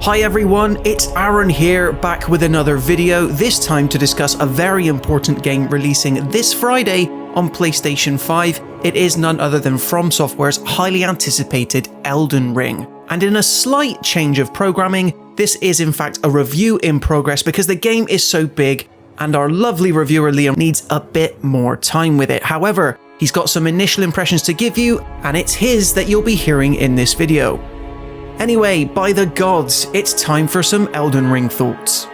Hi everyone, it's Aaron here, back with another video, this time to discuss a very important game releasing this Friday on PlayStation 5. It is none other than FromSoftware's highly anticipated Elden Ring. And in a slight change of programming, this is in fact a review in progress because the game is so big and our lovely reviewer Liam needs a bit more time with it. However, he's got some initial impressions to give you, and it's his that you'll be hearing in this video. Anyway, by the gods, it's time for some Elden Ring thoughts.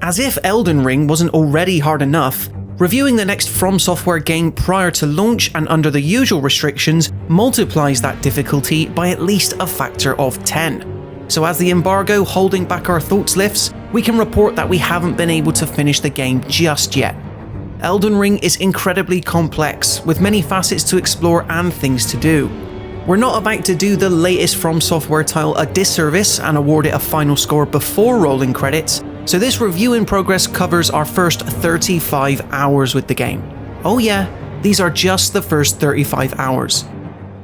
As if Elden Ring wasn't already hard enough, reviewing the next FromSoftware game prior to launch and under the usual restrictions multiplies that difficulty by at least a factor of 10. So as the embargo holding back our thoughts lifts, we can report that we haven't been able to finish the game just yet. Elden Ring is incredibly complex, with many facets to explore and things to do. We're not about to do the latest FromSoftware title a disservice and award it a final score before rolling credits, so this review in progress covers our first 35 hours with the game. Oh yeah, these are just the first 35 hours.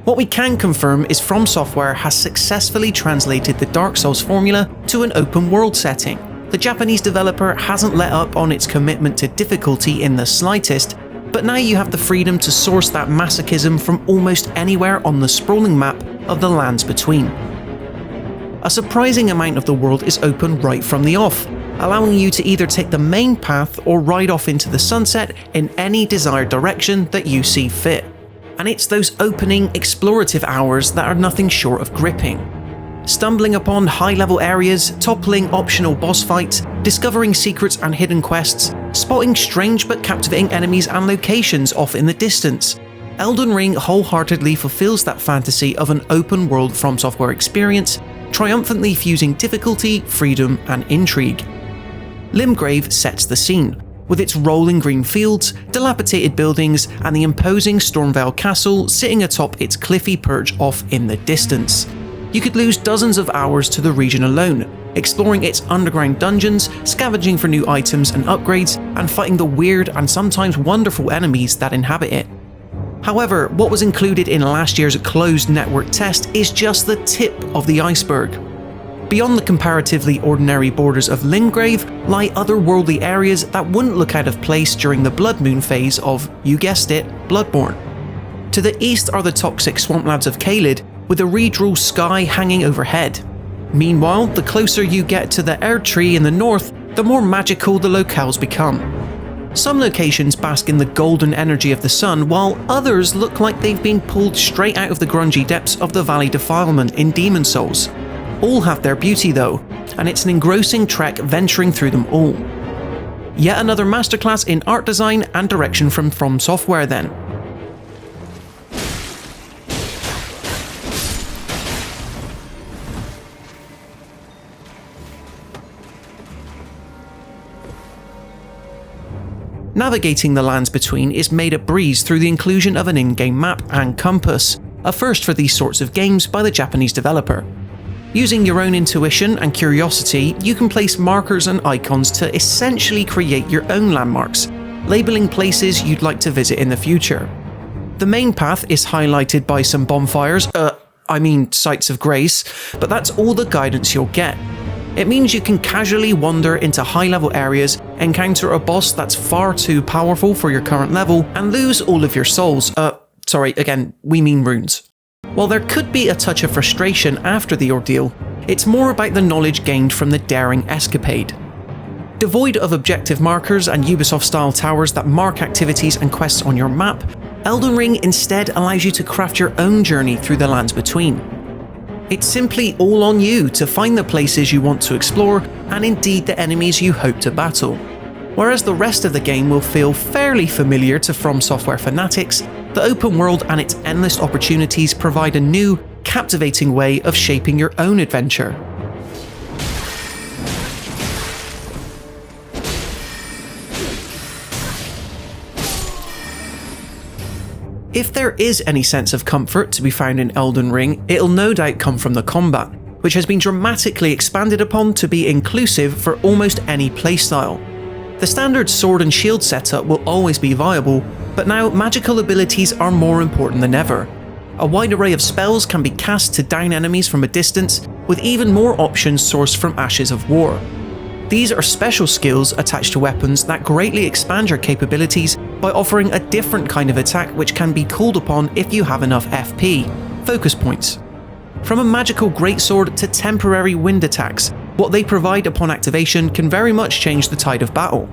What we can confirm is FromSoftware has successfully translated the Dark Souls formula to an open world setting. The Japanese developer hasn't let up on its commitment to difficulty in the slightest, but now you have the freedom to source that masochism from almost anywhere on the sprawling map of the lands between. A surprising amount of the world is open right from the off, allowing you to either take the main path or ride off into the sunset in any desired direction that you see fit. And it's those opening, explorative hours that are nothing short of gripping. Stumbling upon high-level areas, toppling optional boss fights, discovering secrets and hidden quests, spotting strange but captivating enemies and locations off in the distance. Elden Ring wholeheartedly fulfills that fantasy of an open-world FromSoftware experience, triumphantly fusing difficulty, freedom, and intrigue. Limgrave sets the scene, with its rolling green fields, dilapidated buildings, and the imposing Stormveil Castle sitting atop its cliffy perch off in the distance. You could lose dozens of hours to the region alone, exploring its underground dungeons, scavenging for new items and upgrades, and fighting the weird and sometimes wonderful enemies that inhabit it. However, what was included in last year's closed network test is just the tip of the iceberg. Beyond the comparatively ordinary borders of Limgrave lie otherworldly areas that wouldn't look out of place during the Blood Moon phase of, you guessed it, Bloodborne. To the east are the toxic swamplands of Caelid, with a Reedril sky hanging overhead. Meanwhile, the closer you get to the Erdtree in the north, the more magical the locales become. Some locations bask in the golden energy of the sun, while others look like they've been pulled straight out of the grungy depths of the Valley Defilement in Demon Souls. All have their beauty though, and it's an engrossing trek venturing through them all. Yet another masterclass in art design and direction from FromSoftware then. Navigating the lands between is made a breeze through the inclusion of an in-game map and compass, a first for these sorts of games by the Japanese developer. Using your own intuition and curiosity, you can place markers and icons to essentially create your own landmarks, labeling places you'd like to visit in the future. The main path is highlighted by some bonfires, sites of grace, but that's all the guidance you'll get. It means you can casually wander into high-level areas, encounter a boss that's far too powerful for your current level, and lose all of your souls. We mean runes. While there could be a touch of frustration after the ordeal, it's more about the knowledge gained from the daring escapade. Devoid of objective markers and Ubisoft-style towers that mark activities and quests on your map, Elden Ring instead allows you to craft your own journey through the lands between. It's simply all on you to find the places you want to explore and indeed the enemies you hope to battle. Whereas the rest of the game will feel fairly familiar to FromSoftware fanatics, the open world and its endless opportunities provide a new, captivating way of shaping your own adventure. If there is any sense of comfort to be found in Elden Ring, it'll no doubt come from the combat, which has been dramatically expanded upon to be inclusive for almost any playstyle. The standard sword and shield setup will always be viable, but now magical abilities are more important than ever. A wide array of spells can be cast to down enemies from a distance, with even more options sourced from Ashes of War. These are special skills attached to weapons that greatly expand your capabilities by offering a different kind of attack which can be called upon if you have enough FP, focus points. From a magical greatsword to temporary wind attacks, what they provide upon activation can very much change the tide of battle.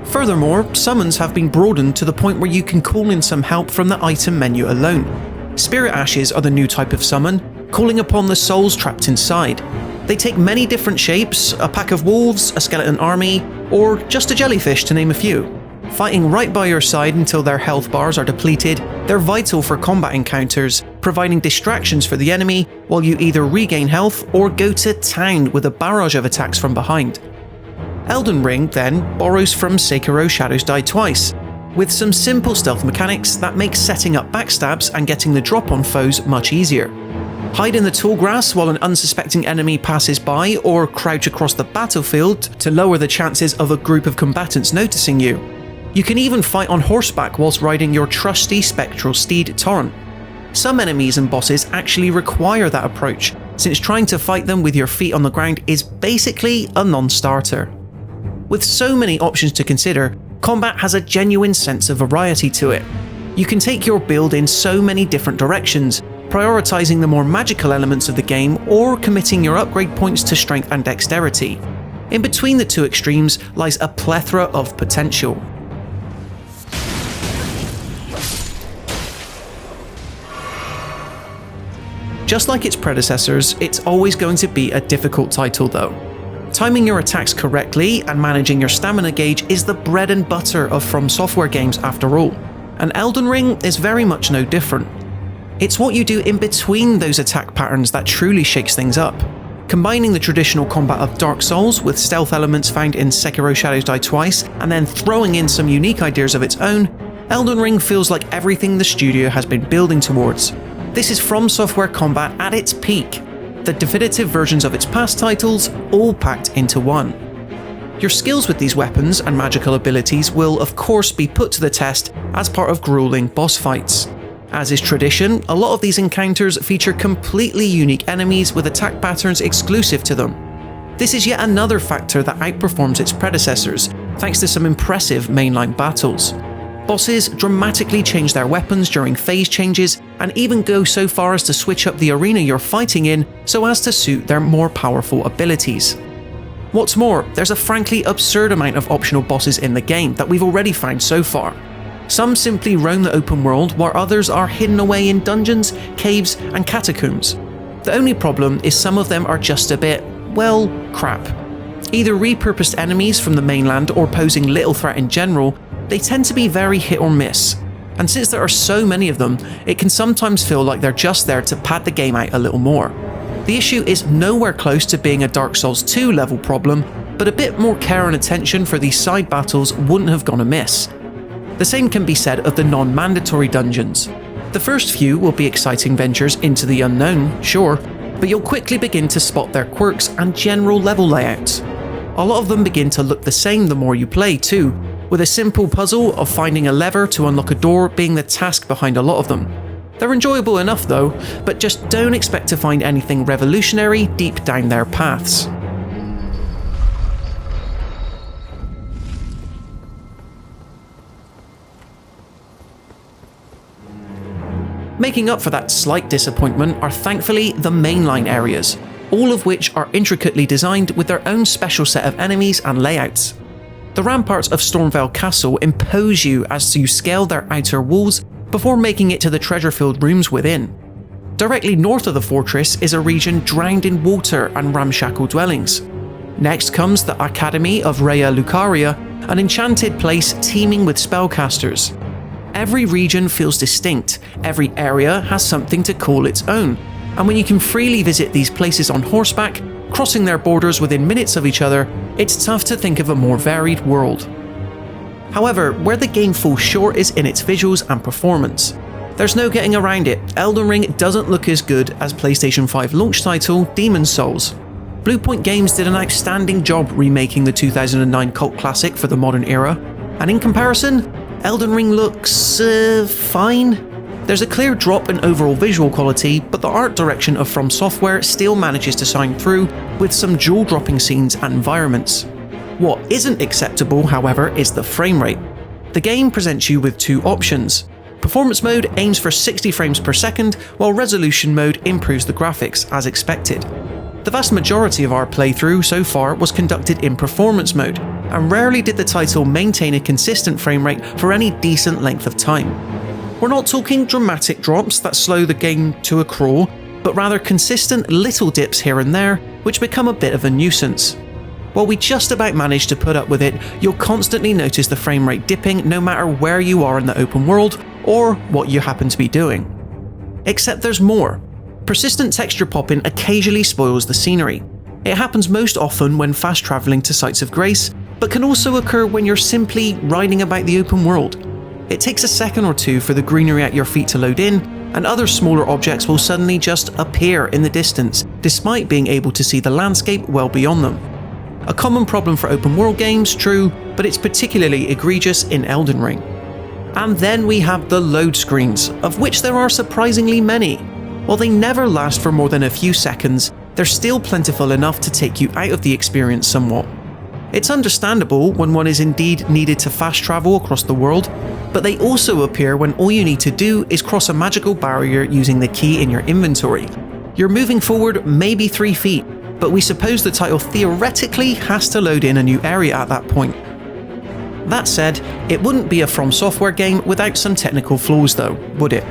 Furthermore, summons have been broadened to the point where you can call in some help from the item menu alone. Spirit Ashes are the new type of summon, calling upon the souls trapped inside. They take many different shapes, a pack of wolves, a skeleton army, or just a jellyfish to name a few. Fighting right by your side until their health bars are depleted, they're vital for combat encounters, providing distractions for the enemy while you either regain health or go to town with a barrage of attacks from behind. Elden Ring, then, borrows from Sekiro Shadows Die Twice, with some simple stealth mechanics that make setting up backstabs and getting the drop on foes much easier. Hide in the tall grass while an unsuspecting enemy passes by, or crouch across the battlefield to lower the chances of a group of combatants noticing you. You can even fight on horseback whilst riding your trusty spectral steed Torrent. Some enemies and bosses actually require that approach, since trying to fight them with your feet on the ground is basically a non-starter. With so many options to consider, combat has a genuine sense of variety to it. You can take your build in so many different directions, prioritizing the more magical elements of the game or committing your upgrade points to strength and dexterity. In between the two extremes lies a plethora of potential. Just like its predecessors, it's always going to be a difficult title though. Timing your attacks correctly and managing your stamina gauge is the bread and butter of FromSoftware games after all, and Elden Ring is very much no different. It's what you do in between those attack patterns that truly shakes things up. Combining the traditional combat of Dark Souls with stealth elements found in Sekiro Shadows Die Twice, and then throwing in some unique ideas of its own, Elden Ring feels like everything the studio has been building towards. This is FromSoftware combat at its peak, the definitive versions of its past titles all packed into one. Your skills with these weapons and magical abilities will of course be put to the test as part of grueling boss fights. As is tradition, a lot of these encounters feature completely unique enemies with attack patterns exclusive to them. This is yet another factor that outperforms its predecessors, thanks to some impressive mainline battles. Bosses dramatically change their weapons during phase changes, and even go so far as to switch up the arena you're fighting in so as to suit their more powerful abilities. What's more, there's a frankly absurd amount of optional bosses in the game that we've already found so far. Some simply roam the open world, while others are hidden away in dungeons, caves, and catacombs. The only problem is some of them are just a bit, well, crap. Either repurposed enemies from the mainland or posing little threat in general, they tend to be very hit or miss. And since there are so many of them, it can sometimes feel like they're just there to pad the game out a little more. The issue is nowhere close to being a Dark Souls 2 level problem, but a bit more care and attention for these side battles wouldn't have gone amiss. The same can be said of the non-mandatory dungeons. The first few will be exciting ventures into the unknown, sure, but you'll quickly begin to spot their quirks and general level layouts. A lot of them begin to look the same the more you play too, with a simple puzzle of finding a lever to unlock a door being the task behind a lot of them. They're enjoyable enough though, but just don't expect to find anything revolutionary deep down their paths. Making up for that slight disappointment are thankfully the mainline areas, all of which are intricately designed with their own special set of enemies and layouts. The ramparts of Stormveil Castle impose you as you scale their outer walls before making it to the treasure-filled rooms within. Directly north of the fortress is a region drowned in water and ramshackle dwellings. Next comes the Academy of Rhea Lucaria, an enchanted place teeming with spellcasters. Every region feels distinct, every area has something to call its own, and when you can freely visit these places on horseback, crossing their borders within minutes of each other, it's tough to think of a more varied world. However, where the game falls short is in its visuals and performance. There's no getting around it, Elden Ring doesn't look as good as PlayStation 5 launch title Demon's Souls. Bluepoint Games did an outstanding job remaking the 2009 cult classic for the modern era, and in comparison, Elden Ring looks fine. There's a clear drop in overall visual quality, but the art direction of FromSoftware still manages to shine through with some jaw-dropping scenes and environments. What isn't acceptable, however, is the frame rate. The game presents you with two options. Performance mode aims for 60 frames per second, while resolution mode improves the graphics as expected. The vast majority of our playthrough so far was conducted in performance mode, and rarely did the title maintain a consistent frame rate for any decent length of time. We're not talking dramatic drops that slow the game to a crawl, but rather consistent little dips here and there, which become a bit of a nuisance. While we just about manage to put up with it, you'll constantly notice the frame rate dipping no matter where you are in the open world or what you happen to be doing. Except there's more. Persistent texture popping occasionally spoils the scenery. It happens most often when fast travelling to sites of grace, but can also occur when you're simply riding about the open world. It takes a second or two for the greenery at your feet to load in, and other smaller objects will suddenly just appear in the distance, despite being able to see the landscape well beyond them. A common problem for open world games, true, but it's particularly egregious in Elden Ring. And then we have the load screens, of which there are surprisingly many. While they never last for more than a few seconds, they're still plentiful enough to take you out of the experience somewhat. It's understandable when one is indeed needed to fast travel across the world, but they also appear when all you need to do is cross a magical barrier using the key in your inventory. You're moving forward maybe 3 feet, but we suppose the title theoretically has to load in a new area at that point. That said, it wouldn't be a FromSoftware game without some technical flaws though, would it?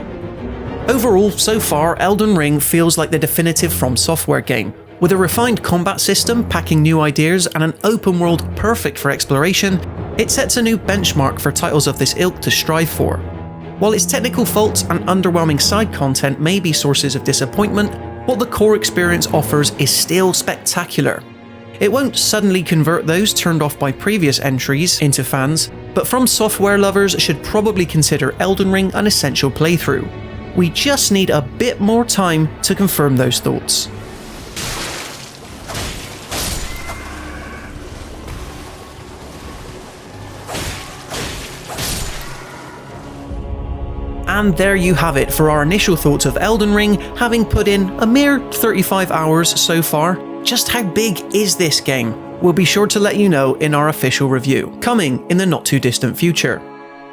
Overall, so far, Elden Ring feels like the definitive FromSoftware game. With a refined combat system packing new ideas and an open world perfect for exploration, it sets a new benchmark for titles of this ilk to strive for. While its technical faults and underwhelming side content may be sources of disappointment, what the core experience offers is still spectacular. It won't suddenly convert those turned off by previous entries into fans, but FromSoftware lovers should probably consider Elden Ring an essential playthrough. We just need a bit more time to confirm those thoughts. And there you have it for our initial thoughts of Elden Ring, having put in a mere 35 hours so far. Just how big is this game? We'll be sure to let you know in our official review, coming in the not too distant future.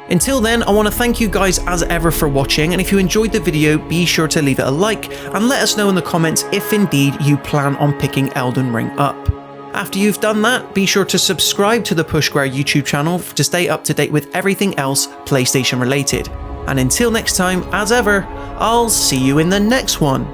Until then, I want to thank you guys as ever for watching, and if you enjoyed the video, be sure to leave it a like and let us know in the comments if indeed you plan on picking Elden Ring up. After you've done that, be sure to subscribe to the Push Square YouTube channel to stay up to date with everything else PlayStation related. And until next time, as ever, I'll see you in the next one.